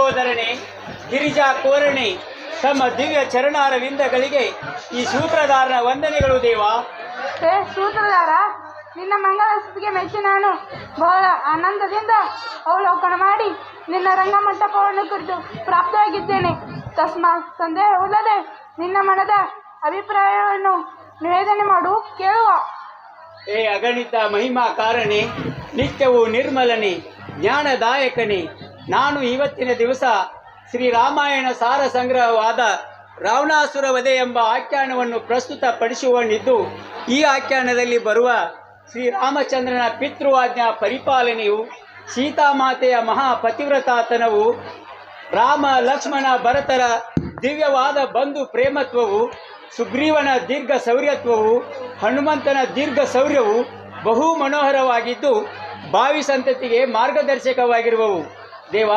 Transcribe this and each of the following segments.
ಲಂಬೋದರನೆ ಗಿರಿಜಾ ಕೋರಣೆ ತಮ್ಮ ದಿವ್ಯ ಚರಣಾರವಿಂದಗಳಿಗೆ ಈ ಸೂತ್ರಧಾರನ ವಂದನೆಗಳು ದೇವ. ಸೂತ್ರಧಾರ, ನಿನ್ನ ಮಂಗಳಸುತ್ತಿಗೆ ಮೆಚ್ಚಿ ನಾನು ಬಹಳ ಆನಂದದಿಂದ ಅವಲೋಕನ ಮಾಡಿ ನಿನ್ನ ರಂಗಮಂಟಪವನ್ನು ಕುರಿತು ಪ್ರಾಪ್ತವಾಗಿದ್ದೇನೆ. ತಸ್ಮಾತ್ ಸಂದೇಹವಿಲ್ಲದೆ ನಿನ್ನ ಮನದ ಅಭಿಪ್ರಾಯವನ್ನು ನಿವೇದನೆ ಮಾಡು, ಕೇಳುವ. ಏ ಅಗಣಿತ ಮಹಿಮಾ ಕಾರಣೆ, ನಿತ್ಯವೂ ನಿರ್ಮಲನೆ, ಜ್ಞಾನದಾಯಕನೇ, ನಾನು ಇವತ್ತಿನ ದಿವಸ ಶ್ರೀರಾಮಾಯಣ ಸಾರ ಸಂಗ್ರಹವಾದ ರಾವಣಾಸುರ ವಧೆ ಎಂಬ ಆಖ್ಯಾನವನ್ನು ಪ್ರಸ್ತುತಪಡಿಸುವನಿದ್ದು, ಈ ಆಖ್ಯಾನದಲ್ಲಿ ಬರುವ ಶ್ರೀರಾಮಚಂದ್ರನ ಪಿತೃವಾಜ್ಞಾ ಪರಿಪಾಲನೆಯು, ಸೀತಾಮಾತೆಯ ಮಹಾಪತಿವ್ರತಾತನವು, ರಾಮ ಲಕ್ಷ್ಮಣ ಭರತರ ದಿವ್ಯವಾದ ಬಂಧು ಪ್ರೇಮತ್ವವು, ಸುಗ್ರೀವನ ದೀರ್ಘ ಶೌರ್ಯತ್ವವು, ಹನುಮಂತನ ದೀರ್ಘ ಶೌರ್ಯವು ಬಹು ಮನೋಹರವಾಗಿದ್ದು ಭಾವಿ ಸಂತತಿಗೆ ಮಾರ್ಗದರ್ಶಕವಾಗಿರುವವು. ದೇವ,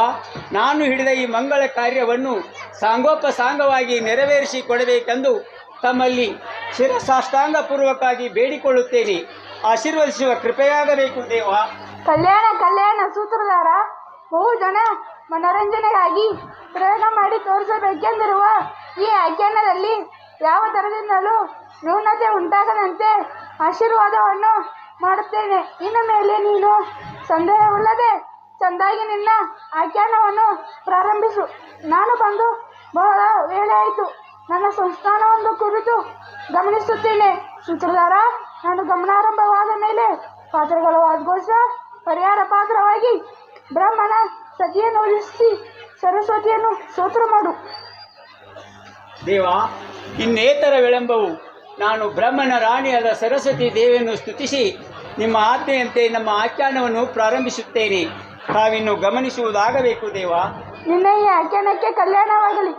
ನಾನು ಹಿಡಿದ ಈ ಮಂಗಳ ಕಾರ್ಯವನ್ನು ಸಾಂಗೋಪಸಾಂಗವಾಗಿ ನೆರವೇರಿಸಿಕೊಡಬೇಕೆಂದು ತಮ್ಮಲ್ಲಿ ಶಿರಸಾಷ್ಟಾಂಗಪೂರ್ವಕವಾಗಿ ಬೇಡಿಕೊಳ್ಳುತ್ತೇನೆ. ಆಶೀರ್ವದಿಸುವ ಕೃಪೆಯಾಗಬೇಕು ದೇವ. ಕಲ್ಯಾಣ ಸೂತ್ರಧಾರ, ಬಹು ಜನ ಮನೋರಂಜನೆಗಾಗಿ ಪ್ರಯೋಗ ಮಾಡಿ ತೋರಿಸಬೇಕೆಂದಿರುವ ಈ ಆಖ್ಯಾನದಲ್ಲಿ ಯಾವ ಥರದಿಂದಲೂ ನ್ಯೂನತೆ ಉಂಟಾಗದಂತೆ ಆಶೀರ್ವಾದವನ್ನು ಮಾಡುತ್ತೇನೆ. ಇನ್ನು ಮೇಲೆ ನೀನು ಸಂದೇಹವಿಲ್ಲದೆ ಚೆಂದಾಗಿ ನಿನ್ನ ಆಖ್ಯಾನವನ್ನು ಪ್ರಾರಂಭಿಸು. ನಾನು ಬಂದು ಬಹಳ ವೇಳೆ ಆಯಿತು. ನನ್ನ ಸಂಸ್ಥಾನವನ್ನು ಕುರಿತು ಗಮನಿಸುತ್ತೇನೆ. ಸೂತ್ರಧಾರ, ನಾನು ಗಮನಾರಂಭವಾದ ಮೇಲೆ ಪಾತ್ರಗಳ ವಾದ್ಘೋಷ ಪರಿಹಾರ ಪಾತ್ರವಾಗಿ ಬ್ರಹ್ಮನ ಸತಿಯನ್ನು ಉಳಿಸಿ ಸರಸ್ವತಿಯನ್ನು ಸ್ತೋತ್ರ ಮಾಡು. ದೇವ, ಇನ್ನೇತರ ವಿಳಂಬವು ನಾನು ಬ್ರಹ್ಮನ ರಾಣಿಯಾದ ಸರಸ್ವತಿ ದೇವಿಯನ್ನು ಸ್ತುತಿಸಿ ನಿಮ್ಮ ಆಜ್ಞೆಯಂತೆ ನಮ್ಮ ಆಖ್ಯಾನವನ್ನು ಪ್ರಾರಂಭಿಸುತ್ತೇನೆ. ತಾವಿನ್ನು ಗಮನಿಸುವುದಾಗಬೇಕು ದೇವ. ನಿನ್ನ ಈ ಆಖ್ಯಾನಕ್ಕೆ ಕಲ್ಯಾಣವಾಗಲಿ.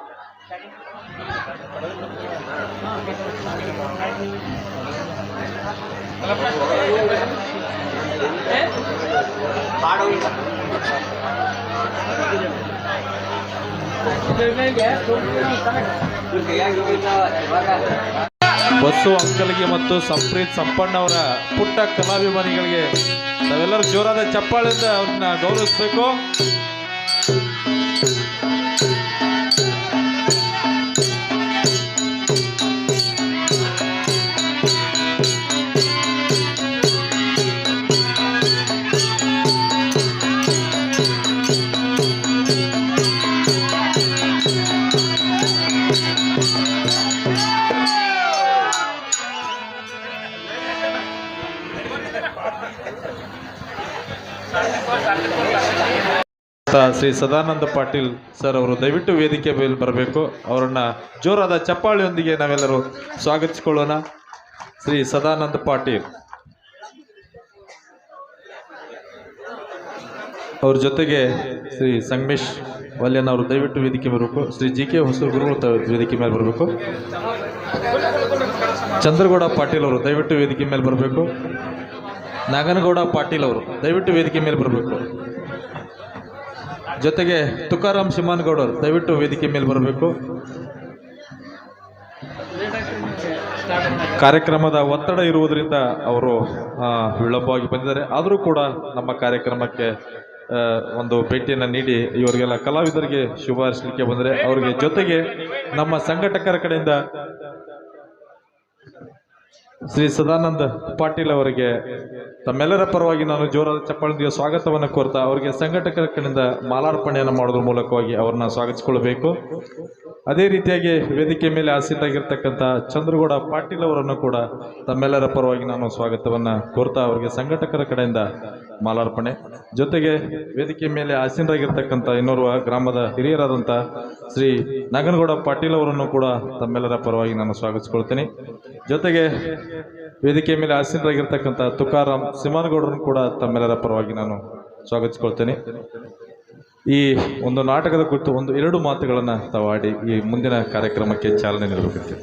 ಬಸ್ಸು ಅಂಕಲ್ಗೆ ಮತ್ತು ಸಂಪ್ರೀತ್ ಸಂಪಣ್ಣ ಅವರ ಪುಟ್ಟ ಕಲಾಭಿಮಾನಿಗಳಿಗೆ ನಾವೆಲ್ಲರೂ ಜೋರಾದ ಚಪ್ಪಾಳೆಯಿಂದ ಅವ್ರನ್ನ ಗೌರವಿಸಬೇಕು. ಶ್ರೀ ಸದಾನಂದ ಪಾಟೀಲ್ ಸರ್ ಅವರು ದಯವಿಟ್ಟು ವೇದಿಕೆ ಮೇಲೆ ಬರಬೇಕು. ಅವರನ್ನು ಜೋರಾದ ಚಪ್ಪಾಳೆಯೊಂದಿಗೆ ನಾವೆಲ್ಲರೂ ಸ್ವಾಗತಿಸಿಕೊಳ್ಳೋಣ. ಶ್ರೀ ಸದಾನಂದ ಪಾಟೀಲ್ ಅವ್ರ ಜೊತೆಗೆ ಶ್ರೀ ಸಂಗಮೇಶ್ ವಲ್ಯನ್ ಅವರು ದಯವಿಟ್ಟು ವೇದಿಕೆ ಬರಬೇಕು. ಶ್ರೀ ಜಿ ಕೆ ಹೊಸೂರು ಗುರುಗಳು ವೇದಿಕೆ ಮೇಲೆ ಬರಬೇಕು. ಚಂದ್ರಗೌಡ ಪಾಟೀಲ್ ಅವರು ದಯವಿಟ್ಟು ವೇದಿಕೆ ಮೇಲೆ ಬರಬೇಕು. ನಾಗನಗೌಡ ಪಾಟೀಲ್ ಅವರು ದಯವಿಟ್ಟು ವೇದಿಕೆ ಮೇಲೆ ಬರಬೇಕು. ಜೊತೆಗೆ ತುಕಾರಾಮ್ ಶಿಮಾನ್ಗೌಡರು ದಯವಿಟ್ಟು ವೇದಿಕೆ ಮೇಲೆ ಬರಬೇಕು. ಕಾರ್ಯಕ್ರಮದ ಒತ್ತಡ ಇರುವುದರಿಂದ ಅವರು ವಿಳಂಬವಾಗಿ ಬಂದಿದ್ದಾರೆ. ಆದರೂ ಕೂಡ ನಮ್ಮ ಕಾರ್ಯಕ್ರಮಕ್ಕೆ ಒಂದು ಭೇಟಿಯನ್ನು ನೀಡಿ ಇವರಿಗೆಲ್ಲ ಕಲಾವಿದರಿಗೆ ಶುಭ ಹಾರೈಸಲಿಕ್ಕೆ ಬಂದರೆ ಅವರಿಗೆ ಜೊತೆಗೆ ನಮ್ಮ ಸಂಘಟಕರ ಕಡೆಯಿಂದ ಶ್ರೀ ಸದಾನಂದ ಪಾಟೀಲ್ ಅವರಿಗೆ ತಮ್ಮೆಲ್ಲರ ಪರವಾಗಿ ನಾನು ಜೋರಾದ ಚಪ್ಪಾಳೆಯೊಂದಿಗೆ ಸ್ವಾಗತವನ್ನು ಕೋರ್ತಾ ಅವರಿಗೆ ಸಂಘಟಕರ ಕಡೆಯಿಂದ ಮಾಲಾರ್ಪಣೆಯನ್ನು ಮಾಡೋದ್ರ ಮೂಲಕವಾಗಿ ಅವ್ರನ್ನ ಸ್ವಾಗತಿಸಿಕೊಳ್ಳಬೇಕು. ಅದೇ ರೀತಿಯಾಗಿ ವೇದಿಕೆ ಮೇಲೆ ಆಸೀನರಾಗಿರ್ತಕ್ಕಂಥ ಚಂದ್ರಗೌಡ ಪಾಟೀಲ್ ಅವರನ್ನು ಕೂಡ ತಮ್ಮೆಲ್ಲರ ಪರವಾಗಿ ನಾನು ಸ್ವಾಗತವನ್ನು ಕೋರ್ತಾ ಅವರಿಗೆ ಸಂಘಟಕರ ಕಡೆಯಿಂದ ಮಾಲಾರ್ಪಣೆ, ಜೊತೆಗೆ ವೇದಿಕೆ ಮೇಲೆ ಆಸೀನರಾಗಿರ್ತಕ್ಕಂಥ ಇನ್ನೋರ್ವ ಗ್ರಾಮದ ಹಿರಿಯರಾದಂಥ ಶ್ರೀ ನಾಗನಗೌಡ ಪಾಟೀಲ್ ಅವರನ್ನು ಕೂಡ ತಮ್ಮೆಲ್ಲರ ಪರವಾಗಿ ನಾನು ಸ್ವಾಗತಿಸಿಕೊಳ್ತೇನೆ. ಜೊತೆಗೆ ವೇದಿಕೆ ಮೇಲೆ ಆಸೀನರಾಗಿರ್ತಕ್ಕಂಥ ತುಕಾರಾಮ್ ಸಿಮಾನಗೌಡರನ್ನು ಕೂಡ ತಮ್ಮೆಲ್ಲರ ಪರವಾಗಿ ನಾನು ಸ್ವಾಗತಿಸಿಕೊಳ್ತೇನೆ. ಈ ಒಂದು ನಾಟಕದ ಕುರಿತು ಎರಡು ಮಾತುಗಳನ್ನು ತಾವಾಡಿ ಈ ಮುಂದಿನ ಕಾರ್ಯಕ್ರಮಕ್ಕೆ ಚಾಲನೆ ನೀಡಬೇಕಂತೆ.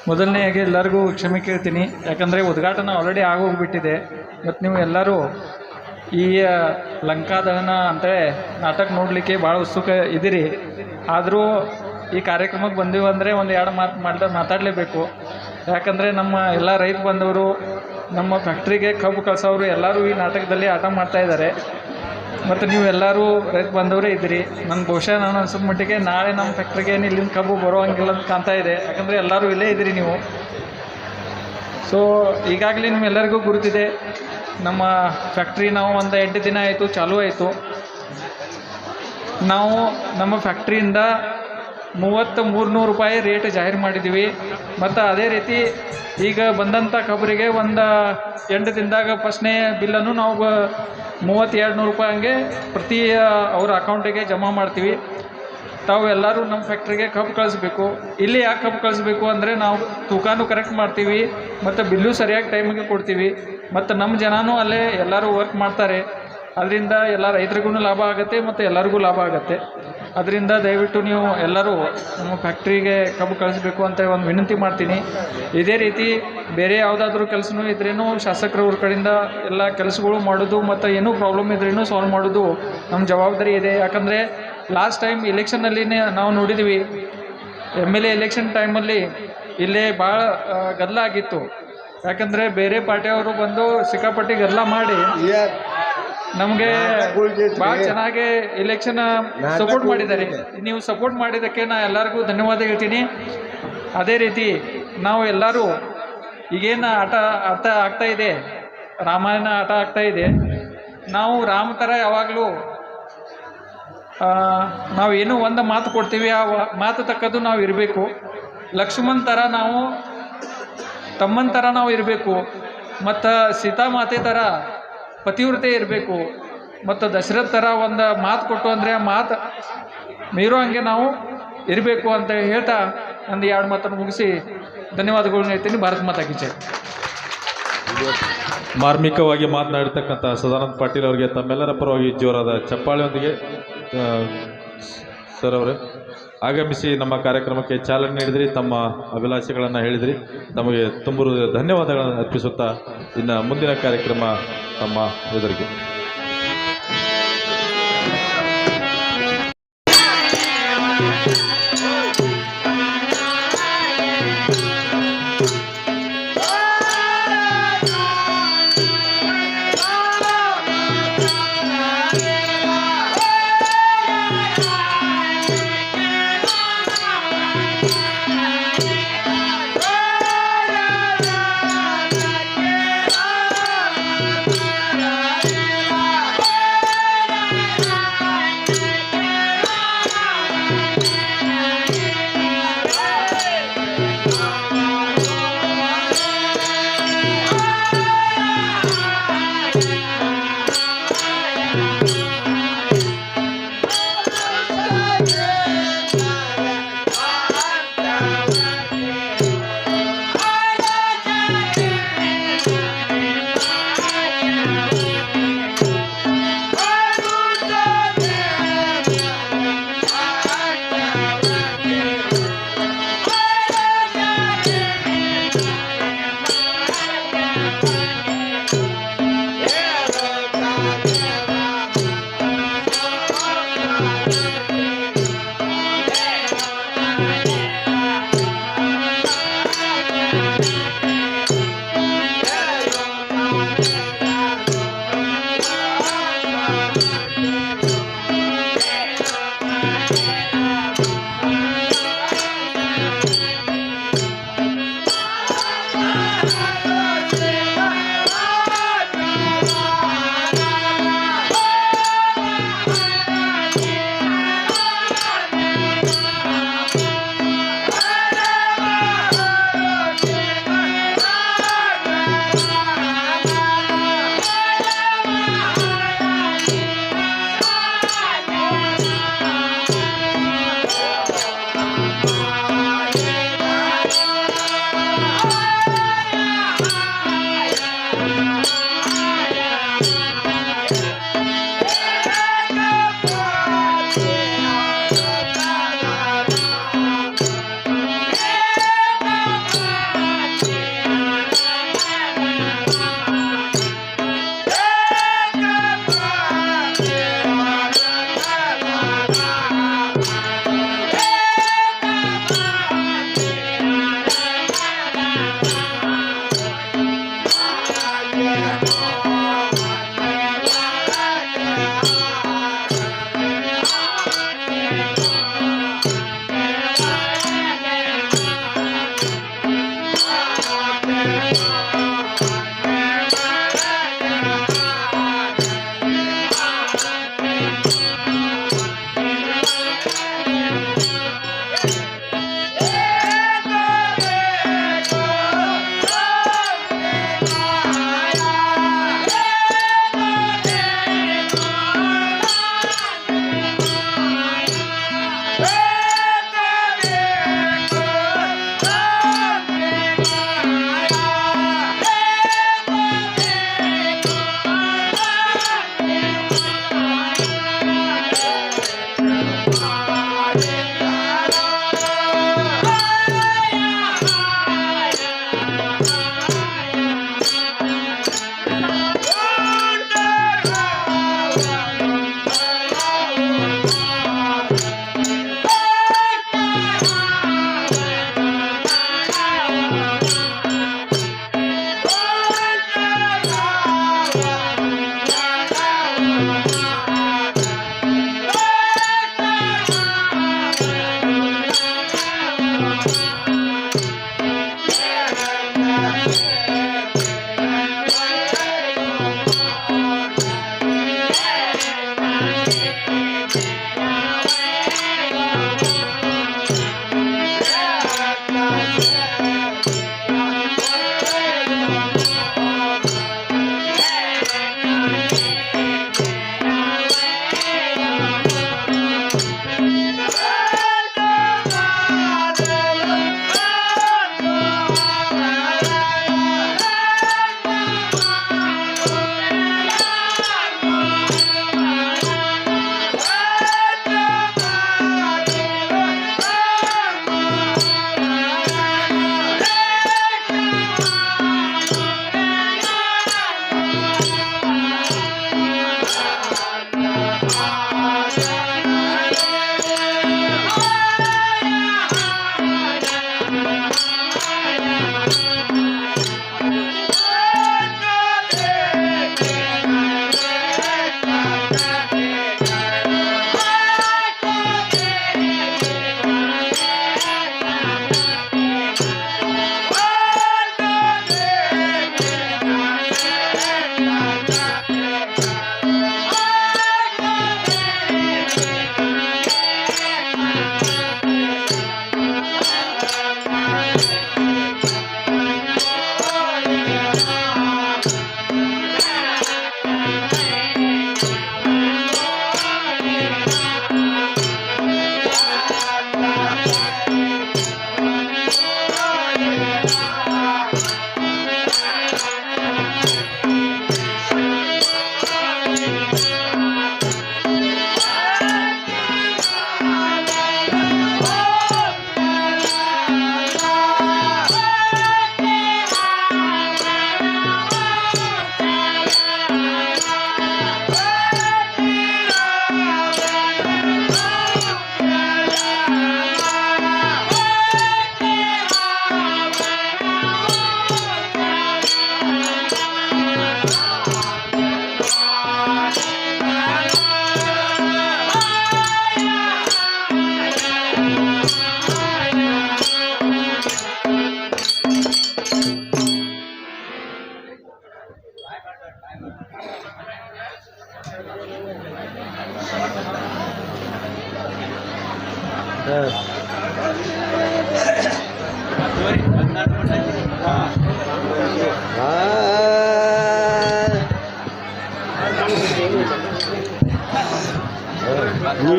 ಮೊದಲನೆಯಾಗಿ ಎಲ್ಲರಿಗೂ ಕ್ಷಮೆ ಕೇಳ್ತೀನಿ, ಯಾಕಂದರೆ ಉದ್ಘಾಟನೆ ಆಲ್ರೆಡಿ ಆಗೋಗ್ಬಿಟ್ಟಿದೆ. ಮತ್ತು ನೀವು ಎಲ್ಲರೂ ಈ ಲಂಕಾದಹನ ಅಂತೇಳಿ ನಾಟಕ ನೋಡಲಿಕ್ಕೆ ಭಾಳ ಉತ್ಸುಕ ಇದ್ದೀರಿ. ಆದರೂ ಈ ಕಾರ್ಯಕ್ರಮಕ್ಕೆ ಬಂದೀವಿ ಅಂದರೆ ಒಂದು ಎರಡು ಮಾತಾಡಲೇಬೇಕು. ಯಾಕಂದರೆ ನಮ್ಮ ಎಲ್ಲ ರೈತ ಬಂದವರು, ನಮ್ಮ ಫ್ಯಾಕ್ಟ್ರಿಗೆ ಕಬ್ಬು ಕಳ್ಸೋರು ಎಲ್ಲರೂ ಈ ನಾಟಕದಲ್ಲಿ ಆಟ ಮಾಡ್ತಾಯಿದ್ದಾರೆ. ಮತ್ತು ನೀವು ಎಲ್ಲರೂ ರೈತ ಬಂದವರೇ ಇದ್ದೀರಿ. ನಂಗೆ ಬಹುಶಃ ನಾನು ಅನ್ಸೋ ಮಟ್ಟಿಗೆ ನಾಳೆ ನಮ್ಮ ಫ್ಯಾಕ್ಟ್ರಿಗೆ ಏನು ಇಲ್ಲಿಂದ ಕಬ್ಬು ಬರೋ ಹಂಗಿಲ್ಲ ಅಂತ ಕಾಣ್ತಾ ಇದೆ. ಯಾಕಂದರೆ ಎಲ್ಲರೂ ಇಲ್ಲೇ ಇದ್ದೀರಿ ನೀವು. ಸೊ ಈಗಾಗಲೇ ನಿಮ್ಮೆಲ್ಲರಿಗೂ ಗುರುತಿದೆ, ನಮ್ಮ ಫ್ಯಾಕ್ಟ್ರಿ ನಾವು ಒಂದು 8 ದಿನ ಆಯಿತು ಚಾಲೂ ಆಯಿತು. ನಾವು ನಮ್ಮ ಫ್ಯಾಕ್ಟ್ರಿಯಿಂದ 3,300 ರೂಪಾಯಿ ರೇಟ್ ಜಾಹಿರು ಮಾಡಿದ್ದೀವಿ. ಮತ್ತು ಅದೇ ರೀತಿ ಈಗ ಬಂದಂಥ ಕಬ್ಬರಿಗೆ ಒಂದು 8 ದಿನದಾಗ ಫಸ್ಟ್ನೇ ಬಿಲ್ಲನ್ನು ನಾವು 3,200 ರೂಪಾಯಿ ಹಂಗೆ ಪ್ರತಿ ಅವ್ರ ಅಕೌಂಟಿಗೆ ಜಮಾ ಮಾಡ್ತೀವಿ. ತಾವು ಎಲ್ಲರೂ ನಮ್ಮ ಫ್ಯಾಕ್ಟ್ರಿಗೆ ಕಬ್ಬು ಕಳಿಸ್ಬೇಕು. ಇಲ್ಲಿ ಯಾಕೆ ಕಬ್ಬು ಕಳಿಸ್ಬೇಕು ಅಂದರೆ ನಾವು ತೂಕನೂ ಕರೆಕ್ಟ್ ಮಾಡ್ತೀವಿ ಮತ್ತು ಬಿಲ್ಲು ಸರಿಯಾಗಿ ಟೈಮಿಗೆ ಕೊಡ್ತೀವಿ. ಮತ್ತು ನಮ್ಮ ಜನನೂ ಅಲ್ಲೇ ಎಲ್ಲರೂ ವರ್ಕ್ ಮಾಡ್ತಾರೆ. ಅದರಿಂದ ಎಲ್ಲ ರೈತರಿಗೂ ಲಾಭ ಆಗುತ್ತೆ ಮತ್ತು ಎಲ್ಲರಿಗೂ ಲಾಭ ಆಗುತ್ತೆ. ಅದರಿಂದ ದಯವಿಟ್ಟು ನೀವು ಎಲ್ಲರೂ ನಮ್ಮ ಫ್ಯಾಕ್ಟ್ರಿಗೆ ಕಬ್ಬು ಕಳಿಸ್ಬೇಕು ಅಂತ ಒಂದು ವಿನಂತಿ ಮಾಡ್ತೀನಿ. ಇದೇ ರೀತಿ ಬೇರೆ ಯಾವುದಾದ್ರೂ ಕೆಲಸನೂ ಇದ್ರೇನು ಶಾಸಕರವ್ರ ಕಡೆಯಿಂದ ಎಲ್ಲ ಕೆಲಸಗಳು ಮಾಡೋದು ಮತ್ತು ಏನೂ ಪ್ರಾಬ್ಲಮ್ ಇದ್ರೇನು ಸಾಲ್ವ್ ಮಾಡೋದು ನಮ್ಮ ಜವಾಬ್ದಾರಿ ಇದೆ. ಯಾಕಂದರೆ ಲಾಸ್ಟ್ ಟೈಮ್ ಎಲೆಕ್ಷನ್ನಲ್ಲಿನೇ ನಾವು ನೋಡಿದ್ವಿ, MLA ಎಲೆಕ್ಷನ್ ಟೈಮಲ್ಲಿ ಇಲ್ಲೇ ಭಾಳ ಗದ್ದಲ ಆಗಿತ್ತು. ಯಾಕಂದರೆ ಬೇರೆ ಪಾರ್ಟಿಯವರು ಬಂದು ಸಿಕ್ಕಾಪಟ್ಟಿ ಗದ್ದಲ ಮಾಡಿ ನಮಗೆ ಭಾಳ ಚೆನ್ನಾಗಿ ಎಲೆಕ್ಷನ್ ಸಪೋರ್ಟ್ ಮಾಡಿದ್ದಾರೆ. ನೀವು ಸಪೋರ್ಟ್ ಮಾಡಿದ್ದಕ್ಕೆ ನಾನು ಎಲ್ಲರಿಗೂ ಧನ್ಯವಾದ ಹೇಳ್ತೀನಿ. ಅದೇ ರೀತಿ ನಾವು ಎಲ್ಲರೂ ಈಗೇನು ಆಟ ಆಗ್ತಾ ಇದೆ, ರಾಮಾಯಣ ಆಟ ಆಗ್ತಾ ಇದೆ, ನಾವು ರಾಮ ಥರ ಯಾವಾಗಲೂ ನಾವೇನು ಒಂದು ಮಾತು ಕೊಡ್ತೀವಿ ಆ ಮಾತು ತಕ್ಕದ್ದು ನಾವು ಇರಬೇಕು. ಲಕ್ಷ್ಮಣ್ ಥರ ನಾವು ತಮ್ಮನ ಥರ ನಾವು ಇರಬೇಕು. ಮತ್ತು ಸೀತಾಮಾತೆ ಥರ ಪತಿವ್ರತೆ ಇರಬೇಕು. ಮತ್ತು ದಶರಥ ಥರ ಒಂದು ಮಾತು ಕೊಟ್ಟು ಅಂದರೆ ಆ ಮಾತು ಮೀರೋ ಹಂಗೆ ನಾವು ಇರಬೇಕು ಅಂತ ಹೇಳ್ತಾ ಒಂದು 2 ಮಾತನ್ನು ಮುಗಿಸಿ ಧನ್ಯವಾದಗಳನ್ನ ಹೇಳ್ತೀನಿ. ಭಾರತ್ ಮಾತಾ ಕಿ ಜೈ. ಮಾರ್ಮಿಕವಾಗಿ ಮಾತನಾಡಿರ್ತಕ್ಕಂಥ ಸದಾನಂದ ಪಾಟೀಲ್ ಅವರಿಗೆ ತಮ್ಮೆಲ್ಲರ ಪರವಾಗಿ ಜೋರಾದ ಚಪ್ಪಾಳೆಯೊಂದಿಗೆ ಸರ್ ಅವರೇ ಆಗಮಿಸಿ ನಮ್ಮ ಕಾರ್ಯಕ್ರಮಕ್ಕೆ ಚಾಲನೆ ನೀಡಿದ್ರಿ, ತಮ್ಮ ಅಭಿಲಾಷೆಗಳನ್ನು ಹೇಳಿದ್ರಿ. ತಮಗೆ ತುಂಬ ಧನ್ಯವಾದಗಳನ್ನು ಅರ್ಪಿಸುತ್ತಾ ಇನ್ನು ಮುಂದಿನ ಕಾರ್ಯಕ್ರಮ ತಮ್ಮ ಎದುರಿಗೆ.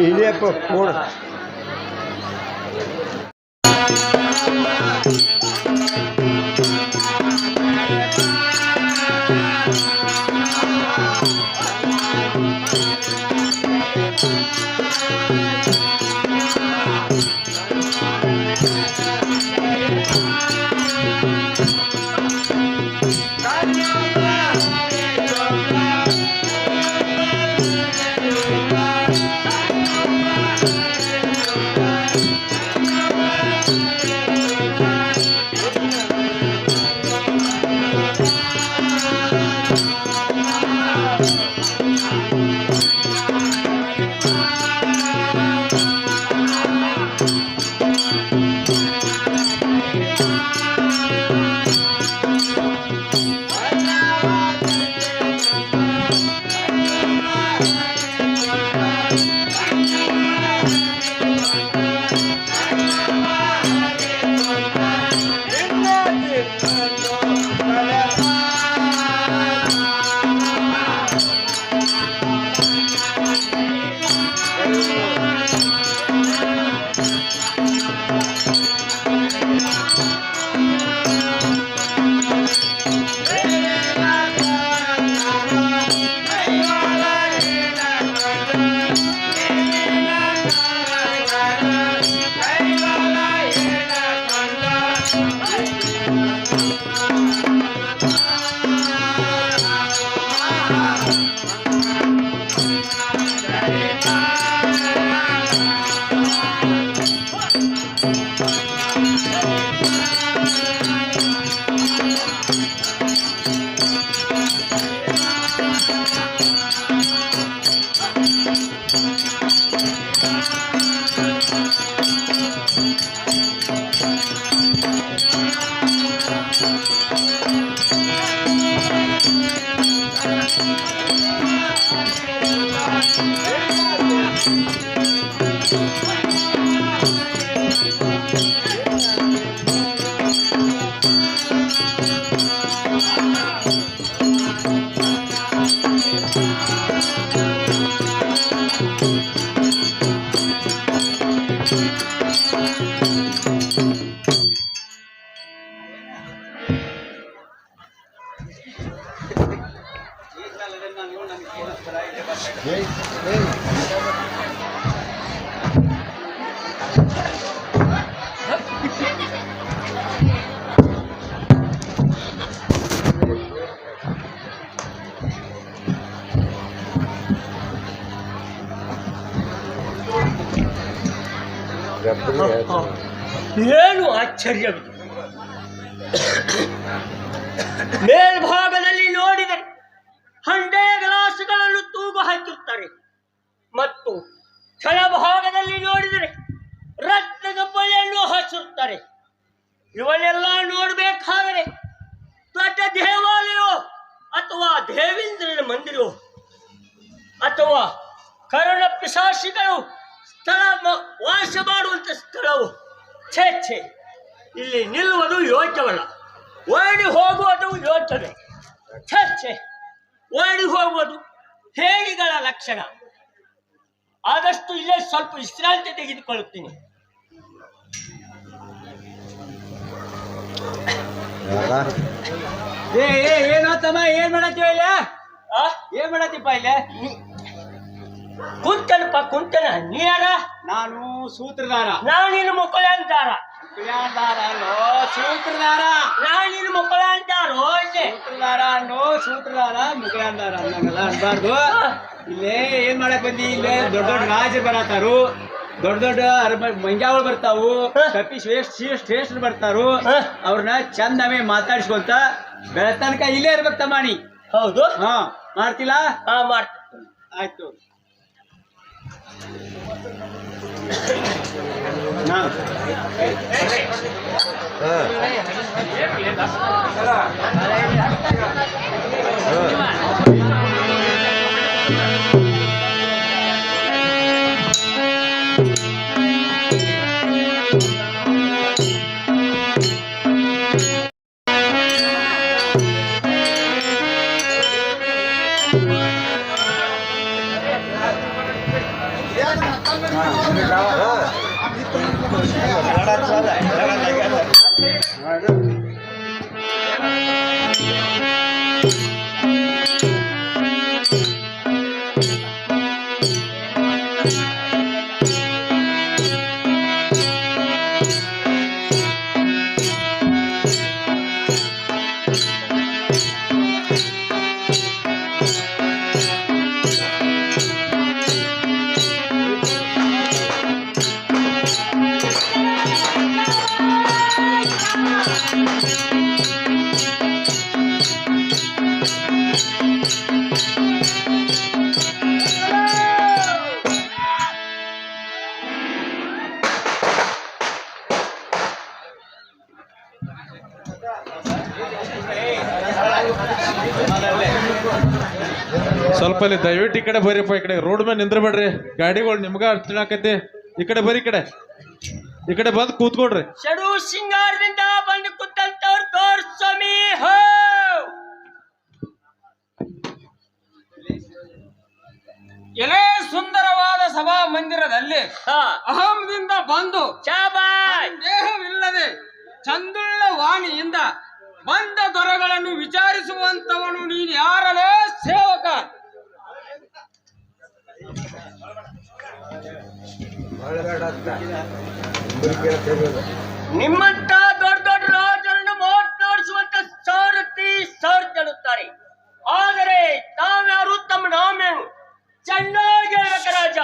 ಇಲ್ಲಪ್ಪ ಫೋನ್ ಏನು ಆಶ್ಚರ್ಯವಿದೆ. ಮೇಲ್ಭಾಗದಲ್ಲಿ ನೋಡಿದರೆ ಹಂಡೆ ಗ್ಲಾಸುಗಳನ್ನು ತೂಗು ಹಾಕಿರುತ್ತಾರೆ ಮತ್ತು ಕೆಳಭಾಗದಲ್ಲಿ ನೋಡಿದರೆ ರತ್ನದ ಬಳೆಯನ್ನು ಹಾಕಿರುತ್ತಾರೆ. ಇವನ್ನೆಲ್ಲ ನೋಡಬೇಕಾದರೆ ದೊಡ್ಡ ದೇವಾಲಯವೋ ಅಥವಾ ದೇವೇಂದ್ರನ ಮಂದಿರವೋ ಅಥವಾ ಕರುಣ ಪಿಶಾಚಿಗಳು ವಾಸ ಮಾಡುವಂತ ಸ್ಥಳವು ಛೇ ಇಲ್ಲಿ ನಿಲ್ಲುವುದು ಯೋಗ್ಯವಲ್ಲ. ಓಡಿ ಹೋಗುವುದು ಯೋಚನೆ. ಛೇ ಓಡಿ ಹೋಗುವುದು ಹೇಡಿಗಳ ಲಕ್ಷಣ. ಆದಷ್ಟು ಇಲ್ಲೇ ಸ್ವಲ್ಪ ವಿಶ್ರಾಂತಿ ತೆಗೆದುಕೊಳ್ಳುತ್ತೀನಿ. ಏನೋ ತಮ್ಮ ಏನ್ ಮಾಡತ್ತೀವ ಇಲ್ಲ? ಏನ್ ಮಾಡತ್ತೀಪ್ಪ ಇಲ್ಲ? ಕುಂತನ ನೀ ಯಾರ? ನಾನು ಸೂತ್ರಧಾರ. ನಾನಿನ್ನು ಮುಕ್ಕಳಂತಾರ. ಸೂತ್ರಧಾರ. ನಾನಿನ್ನು ಮುಕ್ಕಳಂತಾರೋ ಇಲ್ಲಿ. ಸೂತ್ರಧಾರ ಅನ್ನೋ ಸೂತ್ರಧಾರ ಮುಕ್ಕಳಂದಾರ ಅನ್ನಂಗಲ್ಲ ಅನ್ಬಾರ್ದು. ಇಲ್ಲೇ ಏನ್ ಮಾಡಕ್ ಬಂದಿ? ಇಲ್ಲೇ ದೊಡ್ಡ ದೊಡ್ಡ ರಾಜರು ಬರತಾರು, ದೊಡ್ಡ ದೊಡ್ಡ ಮಂಜಾವಳು ಬರ್ತಾವು, ಕಪಿ ಶ್ರೇಷ್ಠರು ಬರ್ತಾರು. ಅವ್ರನ್ನ ಚಂದಮೆ ಮಾತಾಡಿಸ್ಕೊಂತ ಬೆಳತನಕ ಇಲ್ಲೇ ಇರ್ಬೇಕು ತಮ್ಮ ನೀ. ಹೌದು. ಹಾ ಮಾಡ್ತಿಲ್ಲ? ಮಾಡ್ತೀನಿ. ಆಯ್ತು. ಹಾ ಸ್ವಲ್ಪ ಇಲ್ಲಿ ದಯವಿಟ್ಟು ಈ ಕಡೆ ಬರ್ರಿಪ್ಪ, ಈ ಕಡೆ ರೋಡ್ ಮೇಲೆ ನಿಂದ್ರಬೇಡ್ರಿ, ಗಾಡಿಗಳು ನಿಮ್ಗ ತಿಳಾಕತಿ. ಈ ಕಡೆ ಬರ್ರಿ, ಈ ಕಡೆ ಬಂದು ಕೂತ್ಕೊಡ್ರಿ. ಷಡು ಸಿಂಗಾರದಿಂದ ಬಂದು ಕೂತಂತವ್ರು ತೋರ್ಸ್ವಾಮಿ ಹೋ. ಎಲೆ ಸುಂದರವಾದ ಸಭಾ ಮಂದಿರದಲ್ಲಿ ಹಾ ಅಹಂದಿಂದ ಬಂದು ಶಾಬಾಯ್ ದೇಹವಿಲ್ಲದೆ ಚಂದುಳ್ಳ ವಾಣಿಯಿಂದ ಬಂದ ದೊರೆಗಳನ್ನು ವಿಚಾರಿಸುವಂತವನು ನೀನು ಯಾರಲೇ ಸೇವಕ? ನಿಮ್ಮಂತ ದೊಡ್ಡ ದೊಡ್ಡ ರಾಜರನ್ನು ಮಾತನಾಡಿಸುವಂತ ಸಾರಥಿ ಸಾರ್ಜನುತ್ತಾರೆ. ಆದರೆ ತಾವ್ಯಾರು, ತಮ್ಮ ನಾಮೇನು? ಚೆನ್ನಾಗಿ ಹೇಳ್ಬೇಕು ರಾಜ.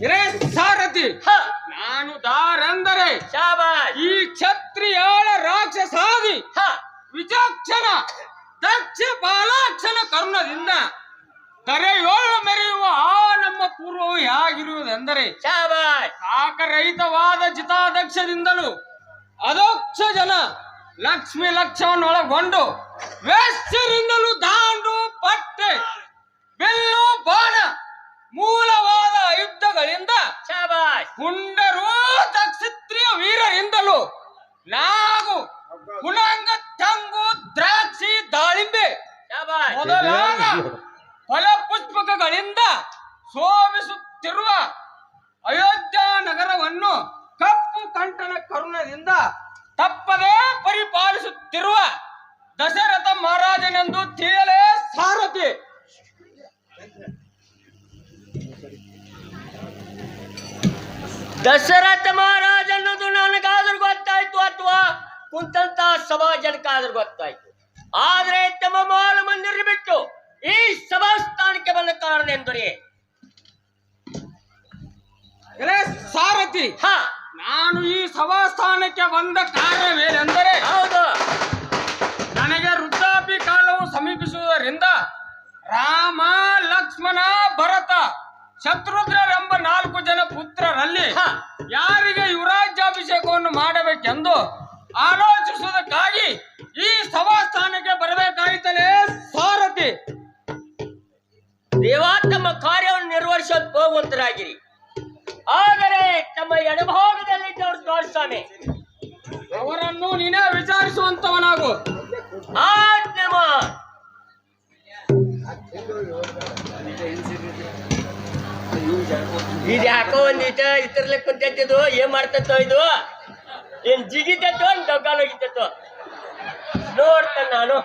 ಎಲೆ ಸಾರಥಿ, ಹ ನಾನು ದಾರೆಂದರೆ ಶಾಬಾಯ್ ಈ ಕ್ಷತ್ರಿಯಾಳ ರಾಕ್ಷಸಾದಿ ಹ ವಿಚಕ್ಷಣ ದಕ್ಷ ಬಾಲಾಕ್ಷಣ ಕರುಣದಿಂದ ಕರೆಯೋಳು ಮೆರೆಯುವ ಆ ನಮ್ಮ ಪೂರ್ವವು ಹೇಗಿರುವುದೆಂದರೆ ಶಾಬಾಯ್ ಸಾಕರಹಿತವಾದ ಚಿತಾದಕ್ಷದಿಂದಲೂ ಅದಕ್ಷ ಜನ ಲಕ್ಷ್ಮಿ ಲಕ್ಷವನ್ನೊಳಗೊಂಡು ವೇಶ್ಯರಿಂದಲೂ ದಾಂಡು ಪಟ್ಟೆ ಬೆಲ್ಲು ಬಾಣ ಮೂಲವಾದ ಆಯುಧಗಳಿಂದ ಶಾಬಾಯ್ ಪುಂಡರು ಕ್ಷತ್ರಿಯ ವೀರರಿಂದಲೂ ನಾಗು ಕುಣಂಗ ತಂಗು ದ್ರಾಕ್ಷಿ ದಾಳಿಂಬೆ ಶಾಬಾಯ್ ಮೊದಲಾದ ಫಲ ಪುಷ್ಪಕಗಳಿಂದ ಶೋಭಿಸುತ್ತಿರುವ ಅಯೋಧ್ಯ ನಗರವನ್ನು ಕಪ್ಪು ಕಂಠನ ಕರುಣದಿಂದ ತಪ್ಪದೇ ಪರಿಪಾಲಿಸುತ್ತಿರುವ ದಶರಥ ಮಹಾರಾಜನೆಂದು ತಿಳಿಯಲೇ ಸಾರಥಿ. ದಶರಥ ಮಹಾರಾಜ ಅನ್ನೋದು ನನಗಾದ್ರೂ ಗೊತ್ತಾಯ್ತು, ಅಥವಾ ಕುಂತಂತ ಸಮಾಜನಕ್ಕಾದ್ರೂ ಗೊತ್ತಾಯ್ತು. ಆದ್ರೆ ತಮ್ಮ ಮಾಲ ಮಂದಿರ ಬಿಟ್ಟು ಈ ಸಭಾಸ್ಥಾನಕ್ಕೆ ಬಂದ ಕಾರಣ ಎಂದರೆ ಸಾರಥಿ, ಹ ನಾನು ಈ ಸಭಾಸ್ಥಾನಕ್ಕೆ ಬಂದ ಕಾರಣವೇನೆಂದರೆ ಹೌದು, ನನಗೆ ವೃದ್ಧಾಪ್ಯ ಕಾಲವು ಸಮೀಪಿಸುವುದರಿಂದ ರಾಮ, ಲಕ್ಷ್ಮಣ, ಭರತ, ಶತ್ರುಘ್ನರೆಂಬ 4 ಜನ ಪುತ್ರರಲ್ಲಿ ಹ ಯಾರಿಗೆ ಯುವರಾಜ್ಯಾಭಿಷೇಕವನ್ನು ಮಾಡಬೇಕೆಂದು ಆಲೋಚಿಸುವುದಕ್ಕಾಗಿ ಈ ಸಭಾಸ್ಥಾನಕ್ಕೆ ಬರಬೇಕಾಯಿತಲೇ ಸಾರಥಿ. ದೇವ ತಮ್ಮ ಕಾರ್ಯವನ್ನು ನಿರ್ವಹಿಸೋದು ಹೋಗುವಂತರಾಗಿರಿ. ಆದರೆ ತಮ್ಮ ಎಡಭಾಗದಲ್ಲಿದ್ದವರು ತೋರ್ಸ್ವಾಮಿ, ಅವರನ್ನು ನೀನೇ ವಿಚಾರಿಸುವಂತವನಾಗು. ಆಜ್ಞಮ ಇದು ಯಾಕೋ ಒಂದಿಟ ಇತರ್ಲೆ ಕುಂತಿದ್ದು ಏನ್ ಮಾಡ್ತತ್ತೋ ಇದು? ಏನ್ ಜಿಗಿತತ್ತೋ ಡೊಗ್ಗಾಲೋಗಿತ್ತೋ ನೋಡ್ತೇನೆ ನಾನು.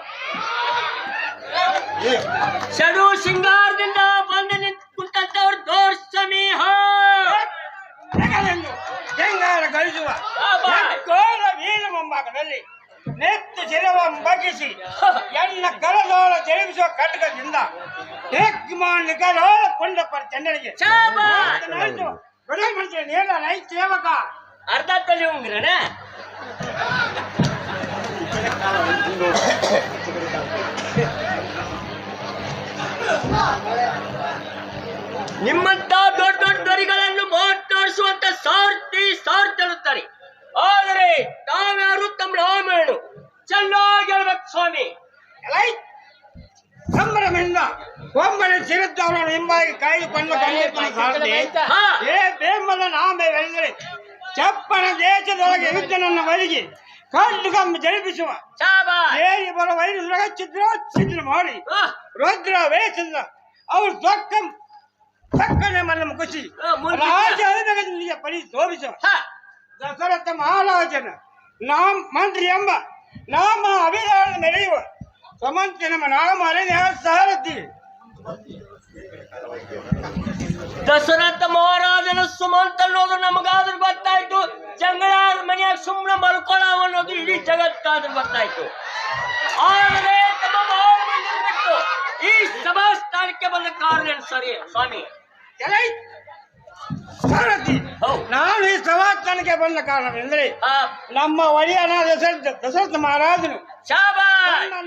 ಷಡು ಸಿಂಗಾರದಿಂದ ಬಂದು ನಿಂತು ಕುಂತವ್ರು ತೋರ್ಸ್ವಾಮಿ ಹೋ. ಹೆಂಗಾರ ಗಳಿಸುವ ಗೋಳ ವೀರ ಮುಂಭಾಗದಲ್ಲಿ ನೆತ್ತು ಶಿರವ ಬಗ್ಗಿಸಿ ಎನ್ನ ಕಲದೋಳ ಜರುಗಿಸುವ ಖಡ್ಗದಿಂದ ನಿಕಲೋಳ ಪುಂಡಪ್ಪರ ಚೆನ್ನಡಿಗೆ ಶಾಬಾಷ್. ಬಿಡುಗಡೆ ಮಾಡ್ತೀನಿ ಹೇಳ ನೈ ಸೇವಕ ಅರ್ಧ ತಲೆ ಉಂಗ್ರಣ ನಿಮ್ಮಂತ ದೊಡ್ಡ ದೊಡ್ಡ ದೊರೆಗಳನ್ನು ಮಾತನಾಡಿಸುವಂತ ಸಾರ್ಥಿರುತ್ತಾರೆ. ಆದರೆ ತಾವ್ಯಾರು, ತಮ್ಮ ನಾಮೇನು? ಚೆನ್ನಾಗಿ ಹೇಳ್ಬೇಕು ಸ್ವಾಮಿ. ಸಂಭ್ರಮದಿಂದ ಒಮ್ಮನೆ ಚಿರುತ್ತವರನ್ನು ಹಿಂಬಾಗಿ ಕಾಯ್ದುಕೊಂಡು ಹಾ ಏ ಬೇಮದ ನಾಮೆಂದರೆ ಚಪ್ಪನ ದೇಶದೊಳಗೆ ಯುದ್ಧನನ್ನು ಒದಗಿ ಕಣ್ಣು ಕಮ್ಮಿ ಜರುಗಿಸುವ ಶಾಬಾಷ್. ಏರಿ ಅವರ ವೈದ್ಯ ಛಿದ್ರ ಮಾಡಿ ರುದ್ರ ವೇಚಂದ್ರ ಅವರು ದೊಕ್ಕನೆ ಮನ್ನ ಖುಷಿ ರಾಜ ಪರಿ ಶೋಭಿಸ ದಶರಥ ಮಹಾರಾಜನ ಮಂತ್ರಿ ಎಂಬ ನಾಮ ಅಭಿಧಾನ ಮೆರೆಯುವ ಸಮಂತ ನಮ್ಮ ನಾಮ ಅರಣ್ಯ ಸಾರಥಿ ದಶರಥ ಮಹಾರಾಜನ ಸುಮಂತ ಅನ್ನೋದು ನಮಗಾದ್ರೂ ಗೊತ್ತಾಯ್ತು. ಜಂಗಳಾದ ಮನೆಯಾಗ ಸುಮ್ಮನೆ ಮಲ್ಕೊಳ್ಳೋ ಅನ್ನೋದು ಇಡೀ ಜಗತ್ತಾದ್ರೂ ಗೊತ್ತಾಯ್ತು. ಆದರೆ ತಮ್ಮ ಮಹಾನ್ ಮಂದಿರ ಬಿಟ್ಟು ಈ ಸಭಾಸ್ಥಾನಕ್ಕೆ ಬಂದ ಕಾರಣ ಏನು ಸರಿ ಸ್ವಾಮಿ? ಸಾರಥಿ, ನಾನು ಈ ಸಭಾಸ್ಥಾನಕ್ಕೆ ಬಂದ ಕಾರಣವೆಂದರೆ ನಮ್ಮ ಒಡೆಯನ ದಶರಥ ಮಹಾರಾಜನು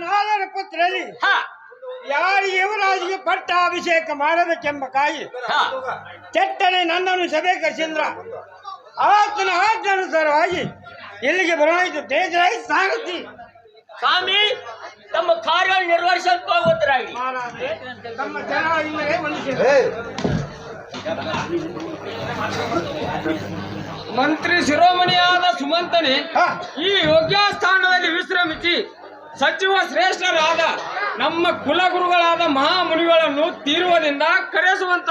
ನಾಲ್ವರ ಪುತ್ರರಲ್ಲಿ ಯಾರಿಗೆ ಯುವರಾಜಿಗೆ ಪಟ್ಟಾಭಿಷೇಕ ಮಾಡಬೇಕೆಂಬ ಕಾಯಿ ಚಟ್ಟನೆ ನನ್ನನ್ನು ಸಭೆ ಕರೆಸಿದ್ರ ಆತನ ಆಜ್ಞಾನುಸಾರವಾಗಿ ಇಲ್ಲಿಗೆ ಬರಲಾಯಿತು. ತೇಜರಾಗಿ ಸಾರಥಿ ಸ್ವಾಮಿ ತಮ್ಮ ಕಾರ್ಯ ನಿರ್ವಹಿಸಲು ಹೋಗುತ್ತರಾಗಿ ನಮ್ಮ ಜನ ಇಲ್ಲವೇ ಮನುಷ್ಯ ಮಂತ್ರಿ ಶಿರೋಮಣಿಯಾದ ಸುಮಂತನೇ ಈ ಯೋಗ್ಯ ಸ್ಥಾನದಲ್ಲಿ ವಿಶ್ರಮಿಸಿ ಸಚಿವ ಶ್ರೇಷ್ಠರಾದ ನಮ್ಮ ಕುಲಗುರುಗಳಾದ ಮಹಾಮುನಿಗಳನ್ನು ತೀರುವದಿಂದ ಕರೆಸುವಂತ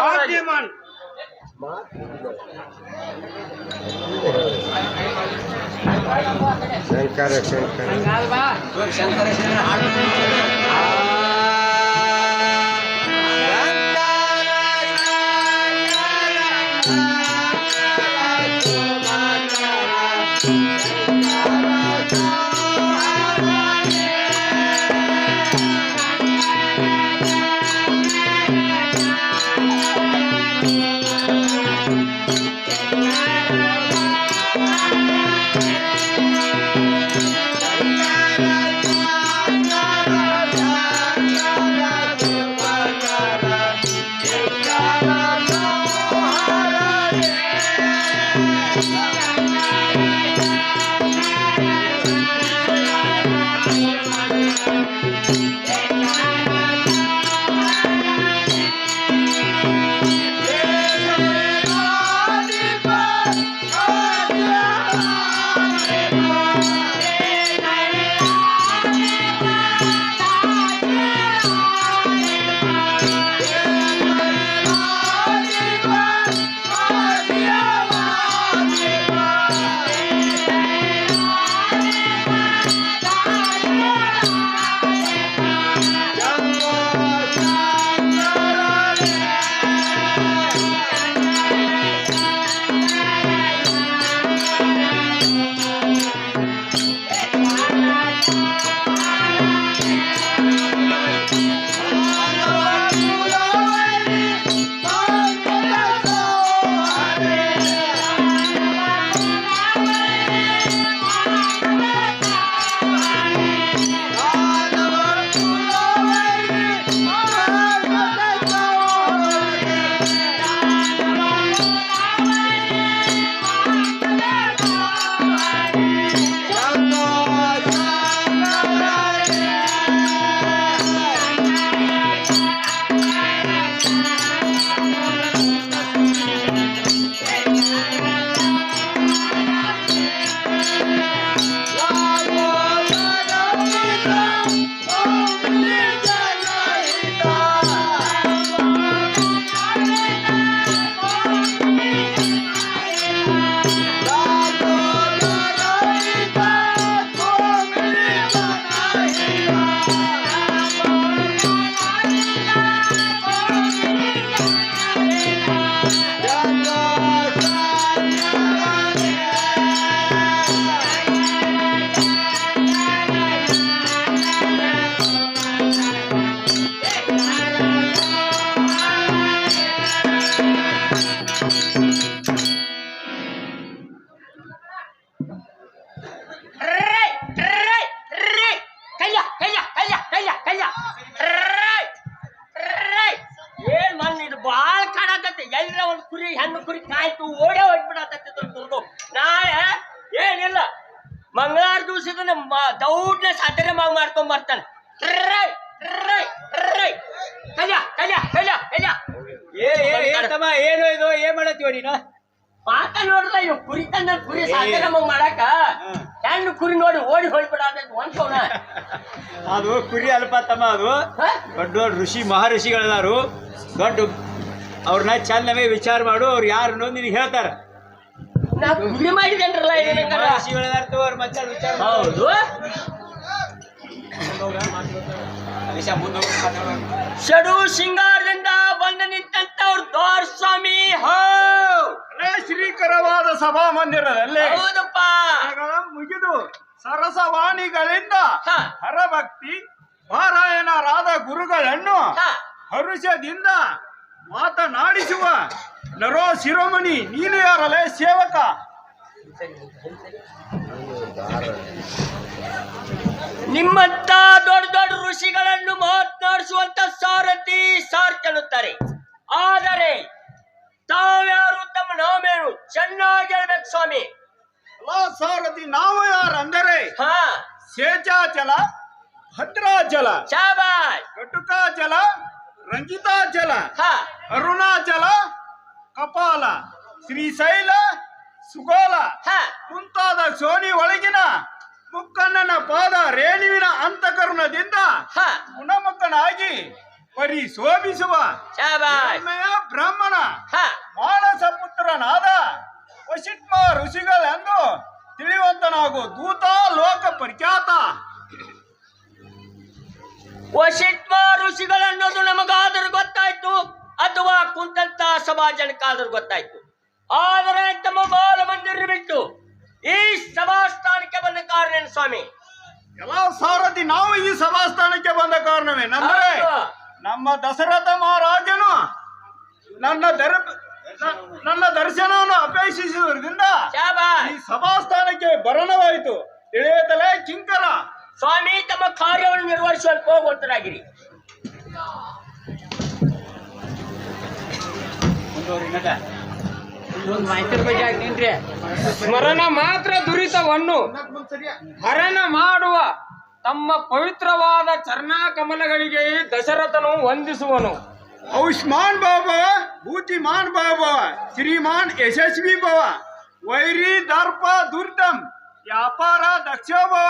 ಹೆಣ್ಣು ಕುರಿ ಕಾಯ್ತು ಓಡೇ ಹೋಗ್ಬಿಡತ್ತ ನಾಳೆ ಏನಿಲ್ಲ ಮಂಗಳವಾರ ದಿವಸದ ದೌಡ್ನ ಸಾಧನೆ ಮಾಡ್ಕೊಂಡ್ ಬರ್ತಾನೆ. ಏನು ಇದು ಏನ್ ಮಾಡತ್ತೀವ ನೀನು? ಮಾತ ನೋಡ್ದ ಇವ್ ಕುರಿ ತಂದ ಕುರಿ ಸಾಕ ನಮಗ್ ಮಾಡಾಕ ಹೆಣ್ಣು ಕುರಿ ನೋಡಿ ಓಡಿ ಹೋಗ್ಬಿಡ ಒಂದ್ಸವನ ಅದು ಕುರಿ ಅಲ್ಪ ತಮ್ಮ, ಅದು ದೊಡ್ಡ ದೊಡ್ಡ ಋಷಿ ಮಹರ್ಷಿಗಳದಾರು. ದೊಡ್ಡ ಅವ್ರನ್ನ ಚಂದವೇ ವಿಚಾರ ಮಾಡು, ಅವ್ರು ಯಾರು ಅನ್ನೋದು ನಿನಗೆ ಹೇಳ್ತಾರ. ನಾ ಕುರಿ ಮಾಡಿದೇನ್ರಲ್ಲ ಮಹರ್ಷಿಗಳದಾರ್ತು ಅವ್ರ ಮತ್ತೆ ವಿಚಾರ ಹೌದು. ಷಡು ಶೃಂಗಾರದಿಂದ ಬಂದು ನಿಂತಂತವ್ರು ದೋರ್ ಸ್ವಾಮಿ ಶ್ರೀಕರವಾದ ಸಭಾ ಮಂದಿರದಲ್ಲಿ ಹೌದಪ್ಪ ಮುಗಿದು ಸರಸವಾಣಿಗಳಿಂದ ಹ. ಹರಭಕ್ತಿ ಪಾರಾಯಣರಾದ ಗುರುಗಳನ್ನು ಹ. ಹರುಷದಿಂದ ಮಾತನಾಡಿಸುವ ನರೋ ಶಿರೋಮಣಿ ನೀನು ಯಾರಲೇ ಸೇವಕ? ನಿಮ್ಮಂತ ದೊಡ್ಡ ದೊಡ್ಡ ಋಷಿಗಳನ್ನು ಮಾತನಾಡಿಸುವಂತ ಸಾರಥಿ ಸಾರ್ಥನುತ್ತಾರೆ. ಆದರೆ ತಾವ್ಯಾರು, ತಮ್ಮ ನಾವೇನು ಚೆನ್ನಾಗಿ ಹೇಳ್ಬೇಕು ಸ್ವಾಮಿ. ಸಾರಥಿ ನಾವು ಯಾರಂದರೆ ಹಾ ಶೇಷಾಚಲ, ಭದ್ರಾಚಲ, ಶಾಬಾಯ್. ಕಟುಕಾಚಲ, ರಂಜಿತಾಚಲ, ಹಾ ಅರುಣಾಚಲ, ಕಪಾಲ, ಶ್ರೀಶೈಲ, ಸುಗೋಲ ಹಾ ಮುಂತಾದ ಸೋನಿ ಒಳಗಿನ ಮುಕ್ಕಣ್ಣನ ಪಾದ ರೇಣುವಿನ ಅಂತಃಕರಣದಿಂದ ಹಾ ಗುಣಮುಖನಾಗಿ ಪರಿಶೋಭಿಸುವ ಶಾಬಾಯ್. ಹೆಮ್ಮೆಯ ಬ್ರಾಹ್ಮಣ ಹಾ ಮಾನಸ ಪುತ್ರನಾದ ವಶಿಷ್ಠ ಋಷಿಗಳೆಂದು ತಿಳಿಯುವಂತನಾಗು ದೂತ ಲೋಕ ಪ್ರಖ್ಯಾತ. ವಶಿಷ್ಠ ಋಷಿಗಳನ್ನೋದು ನಮಗಾದರೂ ಗೊತ್ತಾಯ್ತು, ಅಥವಾ ಕುಂತಂತ ಸಮಾಜನಕ್ಕಾದ್ರೂ ಗೊತ್ತಾಯ್ತು. ಆದರೆ ತಮ್ಮ ಬಾಲ ಮಂದಿರ ಬಿಟ್ಟು ಈ ಸಭಾಸ್ಥಾನಕ್ಕೆ ಬಂದ ಕಾರಣ ಏನು ಸ್ವಾಮಿ? ಎಲ್ಲ ಸಾರಥಿ ನಾವು ಈ ಸಭಾಸ್ಥಾನಕ್ಕೆ ಬಂದ ಕಾರಣವೇನೆಂದರೆ ಹೌದು. ನಮ್ಮ ದಶರಥ ಮಹಾರಾಜನು ನನ್ನ ದರ್ಶನವನ್ನು ಅಪೇಕ್ಷಿಸುವುದರಿಂದ ಶಾಬಾಯ್. ಈ ಸಭಾಸ್ಥಾನಕ್ಕೆ ಬರಣವಾಯಿತು. ತಿಳಿಯುತ್ತಲೇ ಕಿಂಕರ. ಸ್ವಾಮಿ ತಮ್ಮ ಕಾರ್ಯವನ್ನು ನಿರ್ವಹಿಸುವಂತ ಹೋಗುವಂತರಾಗಿರಿ. ಸ್ಮರಣ ಮಾತ್ರ ದುರಿತವನ್ನು ಹರಣ ಮಾಡುವ ತಮ್ಮ ಪವಿತ್ರವಾದ ಚರಣಕಮಲಗಳಿಗೆ ದಶರಥನು ವಂದಿಸುವನು. ಆಯುಷ್ಮಾನ್ ಭವ, ಭೂತಿಮಾನ್ ಭವ, ಶ್ರೀಮಾನ್ ಯಶಸ್ವಿ ಭವ, ವೈರಿ ದರ್ಪ ದುರ್ದಂ ವ್ಯಾಪಾರ ದಕ್ಷೋ ಭವ,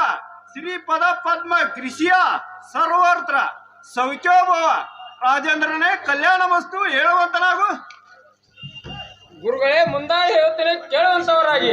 ಶ್ರೀಪದ ಪದ್ಮ ಕೃಷಿಯ ಸರ್ವತ್ರ ಸೌಖ್ಯೋ ಭವ. ರಾಜೇಂದ್ರನೇ ಕಲ್ಯಾಣ ವಸ್ತು ಹೇಳುವಂತನಾಗು. ಗುರುಗಳೇ ಮುಂದಾಗಿ ಹೇಳ್ತೇನೆ, ಕೇಳುವಂತವರಾಗಿ.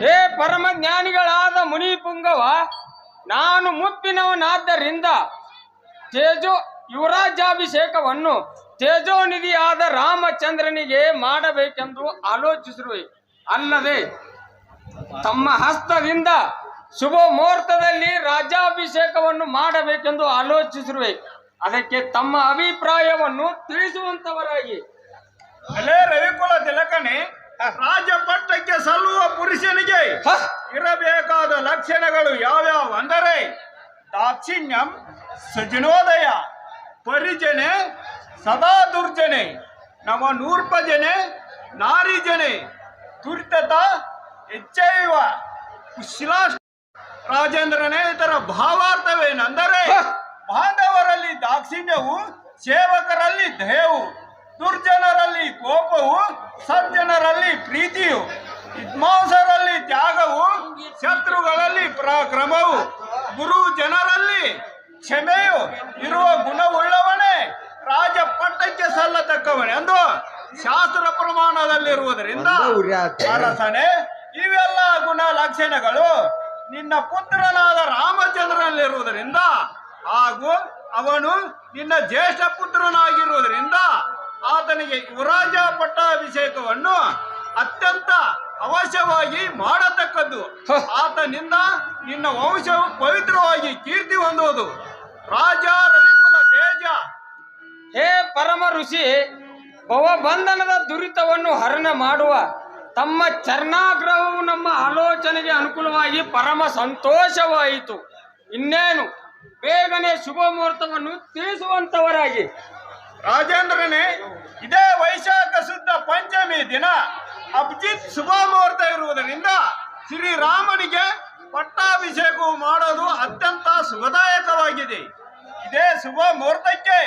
ಹೇ ಪರಮ ಜ್ಞಾನಿಗಳಾದ ಮುನಿ ಪುಂಗವ, ನಾನು ಮುಪ್ಪಿನವನಾದ್ದರಿಂದ ಯುವರಾಜಾಭಿಷೇಕವನ್ನು ತೇಜೋನಿಧಿಯಾದ ರಾಮಚಂದ್ರನಿಗೆ ಮಾಡಬೇಕೆಂದು ಆಲೋಚಿಸಿರುವೆ. ಅಲ್ಲದೆ ತಮ್ಮ ಹಸ್ತದಿಂದ ಶುಭ ಮುಹೂರ್ತದಲ್ಲಿ ರಾಜ್ಯಾಭಿಷೇಕವನ್ನು ಮಾಡಬೇಕೆಂದು ಆಲೋಚಿಸಿರುವೆ. ಅದಕ್ಕೆ ತಮ್ಮ ಅಭಿಪ್ರಾಯವನ್ನು ತಿಳಿಸುವಂತವರಾಗಿ. ಅಲೇ ರವಿಕುಲ ತಿಲಕನೇ, ರಾಜಪಟ್ಟಕ್ಕೆ ಸಲ್ಲುವ ಪುರುಷನಿಗೆ ಇರಬೇಕಾದ ಲಕ್ಷಣಗಳು ಯಾವ್ಯಾವ ಅಂದರೆ ದಾಕ್ಷಿಣ್ಯಂ, ಸಜನೋದಯ, ಪರಿಜನೆ, ಸದಾ ದುರ್ಜನೆ, ನವನೂರ್ಪಜನೆ, ನಾರಿಜನೆ, ದುರಿತತ, ಹೆಚ್ಚೈವ ಕುಶಲಾಷ್ಟ. ರಾಜೇಂದ್ರನೇ, ಇದರ ಭಾವಾರ್ಥವೇನೆಂದರೆ ಬಾಂಧವರಲ್ಲಿ ದಾಕ್ಷಿಣ್ಯವು, ಸೇವಕರಲ್ಲಿ ದಯವು, ದುರ್ಜನರಲ್ಲಿ ಕೋಪವು, ಸಜ್ಜನರಲ್ಲಿ ಪ್ರೀತಿಯು, ವಿದ್ವಾಂಸರಲ್ಲಿ ತ್ಯಾಗವು, ಶತ್ರುಗಳಲ್ಲಿ ಪರಾಕ್ರಮವು, ಗುರು ಜನರಲ್ಲಿ ಕ್ಷಮೆಯು ಇರುವ ಗುಣವುಳ್ಳವನೇ ರಾಜ ಪಟ್ಟಕ್ಕೆ ಸಲ್ಲತಕ್ಕವನೇ ಎಂದು ಶಾಸ್ತ್ರ ಪ್ರಮಾಣದಲ್ಲಿರುವುದರಿಂದ ಅರಸನೇ, ಇವೆಲ್ಲ ಗುಣ ಲಕ್ಷಣಗಳು ನಿನ್ನ ಪುತ್ರನಾದ ರಾಮಚಂದ್ರನಲ್ಲಿರುವುದರಿಂದ ಹಾಗೂ ಅವನು ನಿನ್ನ ಜ್ಯೇಷ್ಠ ಪುತ್ರನಾಗಿರುವುದರಿಂದ ಆತನಿಗೆ ಯುವರಾಜ ಪಟ್ಟಾಭಿಷೇಕವನ್ನು ಅತ್ಯಂತ ಅವಶ್ಯವಾಗಿ ಮಾಡತಕ್ಕದ್ದು. ಆತನಿಂದ ನಿನ್ನ ವಂಶವು ಪವಿತ್ರವಾಗಿ ಕೀರ್ತಿ ಹೊಂದುವುದು. ರಾಜ ರವಿಕುಲ ತೇಜ. ಹೇ ಪರಮ ಋಷಿ, ಭವಬಂಧನದ ದುರಿತವನ್ನು ಹರಣ ಮಾಡುವ ತಮ್ಮ ಚರಣಾಗ್ರಹವು ನಮ್ಮ ಆಲೋಚನೆಗೆ ಅನುಕೂಲವಾಗಿ ಪರಮ ಸಂತೋಷವಾಯಿತು. ಇನ್ನೇನು ಬೇಗನೆ ಶುಭ ಮುಹೂರ್ತವನ್ನು ತಿಳಿಸುವಂತವರಾಗಿ. ರಾಜೇಂದ್ರನೇ, ಇದೇ ವೈಶಾಖ ಶುದ್ಧ ಪಂಚಮಿ ದಿನ ಅಭಿಜಿತ್ ಶುಭ ಮುಹೂರ್ತ ಇರುವುದರಿಂದ ಶ್ರೀರಾಮನಿಗೆ ಪಟ್ಟಾಭಿಷೇಕವು ಮಾಡೋದು ಅತ್ಯಂತ ಸುಖದಾಯಕವಾಗಿದೆ. ಇದೇ ಶುಭ ಮುಹೂರ್ತಕ್ಕೆ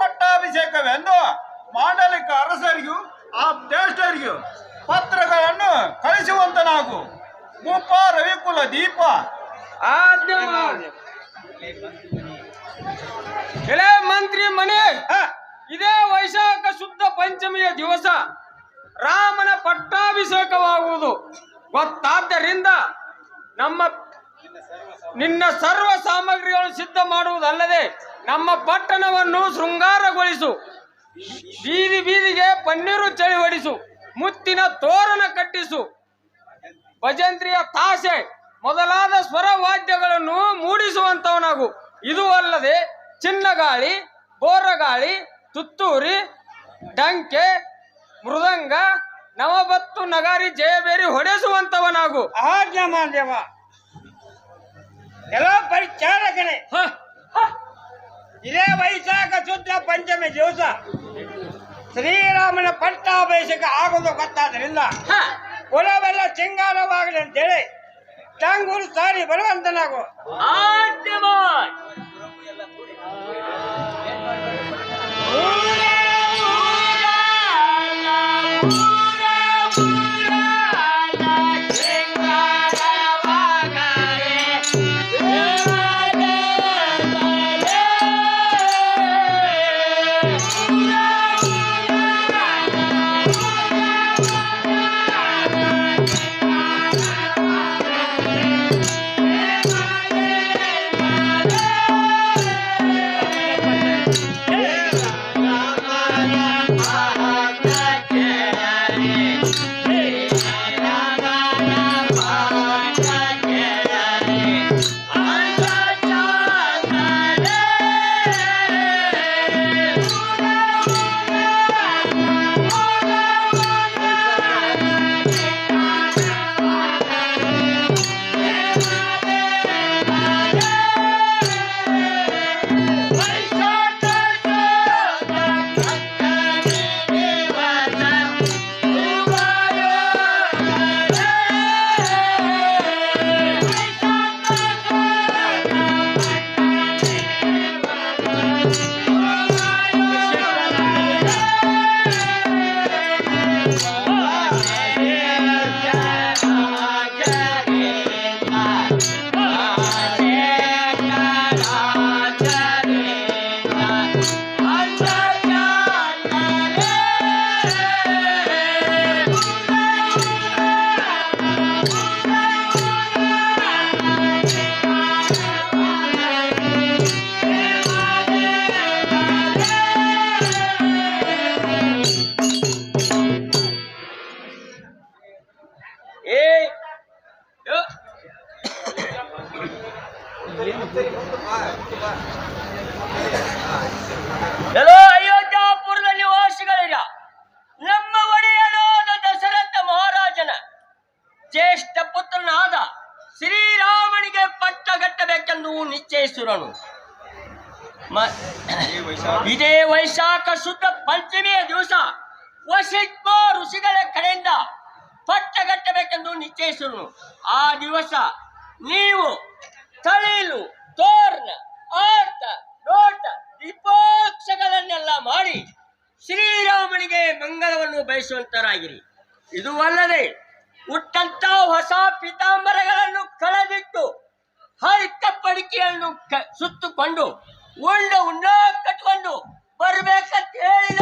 ಪಟ್ಟಾಭಿಷೇಕವೆಂದು ಮಾಂಡಲಿಕ ಅರಸರಿಗೂ ಆಪ್ತೇಷ್ಟರಿಗೂ ಪತ್ರಗಳನ್ನು ಕಳಿಸುವಂತನಾಗು. ಮೂಪ ರವಿಕುಲ ದೀಪ. ಆಜ್ಞೆ ಮಾಡು. ಎಲೆ ಮಂತ್ರಿ ಮನೆ, ಇದೇ ವೈಶಾಖ ಶುದ್ಧ ಪಂಚಮಿಯ ದಿವಸ ರಾಮನ ಪಟ್ಟಾಭಿಷೇಕವಾಗುವುದು ಗೊತ್ತಾದ್ದರಿಂದ ನಿನ್ನ ಸರ್ವ ಸಾಮಗ್ರಿಗಳು ಸಿದ್ಧ ಮಾಡುವುದಲ್ಲದೆ ನಮ್ಮ ಪಟ್ಟಣವನ್ನು ಶೃಂಗಾರಗೊಳಿಸು. ಬೀದಿ ಬೀದಿಗೆ ಪನ್ನೀರು ಚಳಿ ಹೊಡಿಸು, ಮುತ್ತಿನ ತೋರಣ ಕಟ್ಟಿಸು, ಭಜಂತ್ರಿಯ ತಾಸೆ ಮೊದಲಾದ ಸ್ವರ ವಾದ್ಯಗಳನ್ನು ಮೂಡಿಸುವಂತವನಾಗು. ಇದು ಅಲ್ಲದೆ ಚಿನ್ನಗಾಳಿ, ಬೋರಗಾಳಿ, ತುತ್ತೂರಿ, ಡಂಕೆ, ಮೃದಂಗ, ನವಬತ್ತು, ನಗಾರಿ, ಜಯಬೇರಿ ಹೊಡೆಸುವಂತವನಾಗು. ಆಜ್ಞಾ ಮಾದೇವ. ಎಲ್ಲ ಪರಿಚಾರಕನೇ, ಇದೇ ವೈಶಾಖ ಶುದ್ಧ ಪಂಚಮಿ ದಿವಸ ಶ್ರೀರಾಮನ ಪಟ್ಟಾಭಿಷೇಕ ಆಗೋದು ಗೊತ್ತಾದ್ರಿಂದ ಕುಲವೆಲ್ಲ ಸಿಂಗಾರವಾಗಲಿ ಅಂತೇಳಿ ಟಂಗೂರು ಸಾರಿ ಬರುವಂತನಾಗು. ಎಲ್ಲೋ ಅಯೋಧ್ಯಾಪುರದ ನಿವಾಸಿಗಳಿರ ನಮ್ಮ ಒಡೆಯನಾದ ದಶರಥ ಮಹಾರಾಜನ ಜ್ಯೇಷ್ಠ ಪುತ್ರನಾದ ಶ್ರೀರಾಮನಿಗೆ ಪಟ್ಟಗಟ್ಟಬೇಕೆಂದು ನಿಶ್ಚಯಿಸುರನು. ಇದೇ ವೈಶಾಖ ಶುದ್ಧ ಪಂಚಮಿಯ ದಿವಸ ವಸಿಷ್ಠ ಋಷಿಗಳ ಕಡೆಯಿಂದ ಪಟ್ಟಗಟ್ಟಬೇಕೆಂದು ನಿಶ್ಚಯಿಸುವನು. ಆ ದಿವಸ ನೀವು ತಳಿಲು ತೋರಣ ಆಟ ನೋಟ ದೀಪೋತ್ಸವಗಳನ್ನೆಲ್ಲ ಮಾಡಿ ಶ್ರೀರಾಮನಿಗೆ ಮಂಗಳವನ್ನು ಬಯಸುವಂತರಾಗಿರಿ. ಇದು ಅಲ್ಲದೆ ಹುಟ್ಟಂತ ಹೊಸ ಪೀತಾಂಬರಗಳನ್ನು ಕಳೆದಿಟ್ಟು ಹರಿತ ಪಡಿಕೆಯನ್ನು ಸುತ್ತುಕೊಂಡು ಉಂಡ ಕಟ್ಕೊಂಡು ಬರ್ಬೇಕಂತ ಹೇಳಿದ.